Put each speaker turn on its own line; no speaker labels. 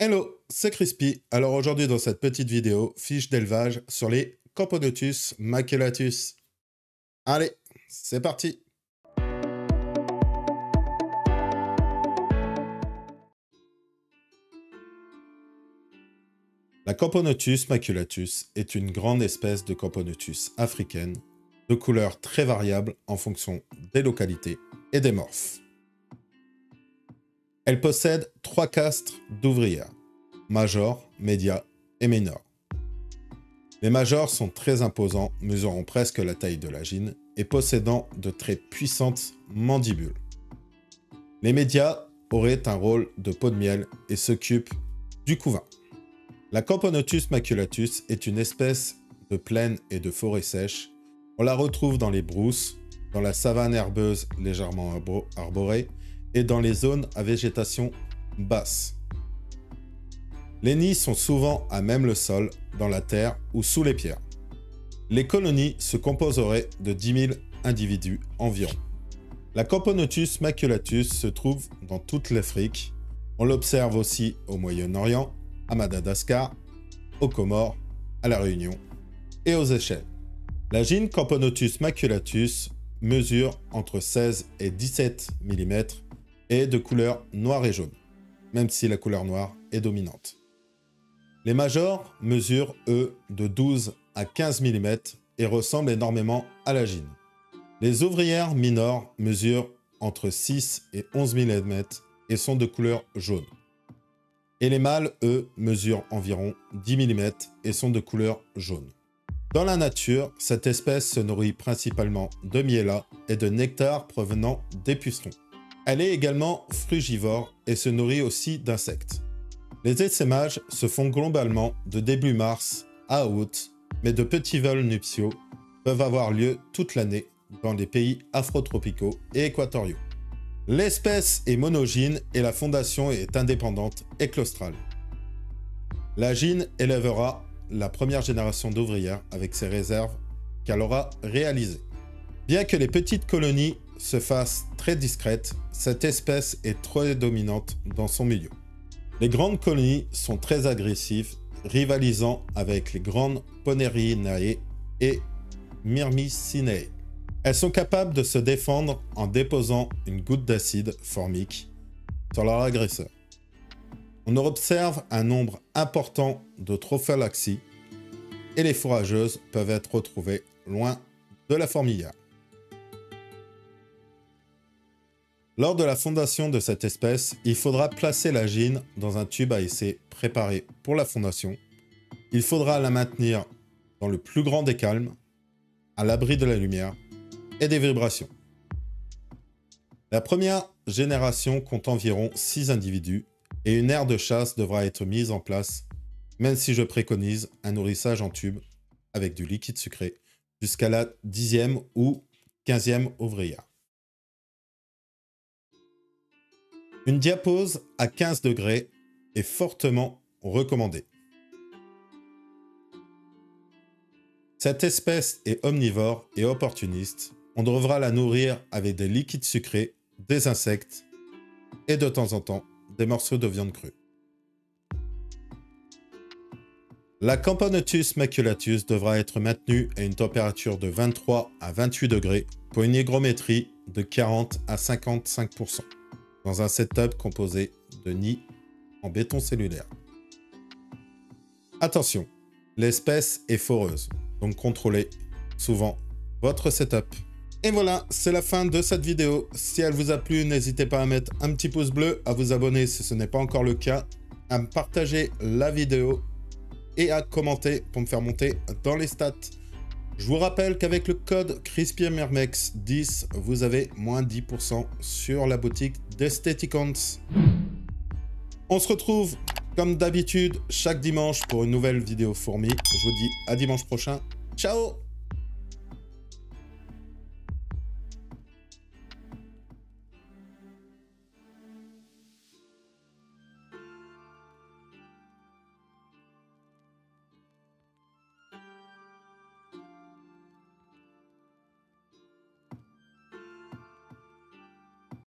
Hello, c'est Crispy. Alors aujourd'hui dans cette petite vidéo, fiche d'élevage sur les Camponotus maculatus. Allez, c'est parti. La Camponotus maculatus est une grande espèce de Camponotus africaine, de couleur très variable en fonction des localités et des morphes. Elle possède 3 castes d'ouvrières, major, média et minor. Les majors sont très imposants, mesurant presque la taille de la gyne et possédant de très puissantes mandibules. Les médias auraient un rôle de pot de miel et s'occupent du couvain. La Camponotus maculatus est une espèce de plaine et de forêt sèche. On la retrouve dans les brousses, dans la savane herbeuse légèrement arborée et dans les zones à végétation basse. Les nids sont souvent à même le sol, dans la terre ou sous les pierres. Les colonies se composeraient de 10 000 individus environ. La Camponotus maculatus se trouve dans toute l'Afrique. On l'observe aussi au Moyen-Orient, à Madagascar, aux Comores, à La Réunion et aux Seychelles. La gyne Camponotus maculatus mesure entre 16 et 17 mm et de couleur noire et jaune, même si la couleur noire est dominante. Les majors mesurent, eux, de 12 à 15 mm et ressemblent énormément à la gyne. Les ouvrières mineures mesurent entre 6 et 11 mm et sont de couleur jaune. Et les mâles, eux, mesurent environ 10 mm et sont de couleur jaune. Dans la nature, cette espèce se nourrit principalement de miella et de nectar provenant des pucerons. Elle est également frugivore et se nourrit aussi d'insectes. Les essaimages se font globalement de début mars à août, mais de petits vols nuptiaux peuvent avoir lieu toute l'année dans les pays afrotropicaux et équatoriaux. L'espèce est monogyne et la fondation est indépendante et claustrale. La gyne élèvera la première génération d'ouvrières avec ses réserves qu'elle aura réalisées. Bien que les petites colonies se fassent très discrètes, cette espèce est très dominante dans son milieu. Les grandes colonies sont très agressives, rivalisant avec les grandes Ponerinae et Myrmicinae. Elles sont capables de se défendre en déposant une goutte d'acide formique sur leur agresseur. On observe un nombre important de trophallaxies et les fourrageuses peuvent être retrouvées loin de la fourmilière. Lors de la fondation de cette espèce, il faudra placer la gyne dans un tube à essai préparé pour la fondation. Il faudra la maintenir dans le plus grand des calmes, à l'abri de la lumière et des vibrations. La première génération compte environ 6 individus et une aire de chasse devra être mise en place, même si je préconise un nourrissage en tube avec du liquide sucré jusqu'à la 10e ou 15e ouvrière. Une diapause à 15 degrés est fortement recommandée. Cette espèce est omnivore et opportuniste. On devra la nourrir avec des liquides sucrés, des insectes et de temps en temps des morceaux de viande crue. La Camponotus maculatus devra être maintenue à une température de 23 à 28 degrés pour une hygrométrie de 40 à 55%. Dans un setup composé de nids en béton cellulaire. Attention, l'espèce est foreuse, donc contrôlez souvent votre setup. Et voilà, c'est la fin de cette vidéo. Si elle vous a plu, n'hésitez pas à mettre un petit pouce bleu, à vous abonner si ce n'est pas encore le cas, à partager la vidéo et à commenter pour me faire monter dans les stats. Je vous rappelle qu'avec le code CrispyMyrmex10, vous avez moins 10% sur la boutique d'Aestheticons. On se retrouve comme d'habitude chaque dimanche pour une nouvelle vidéo fourmi. Je vous dis à dimanche prochain. Ciao!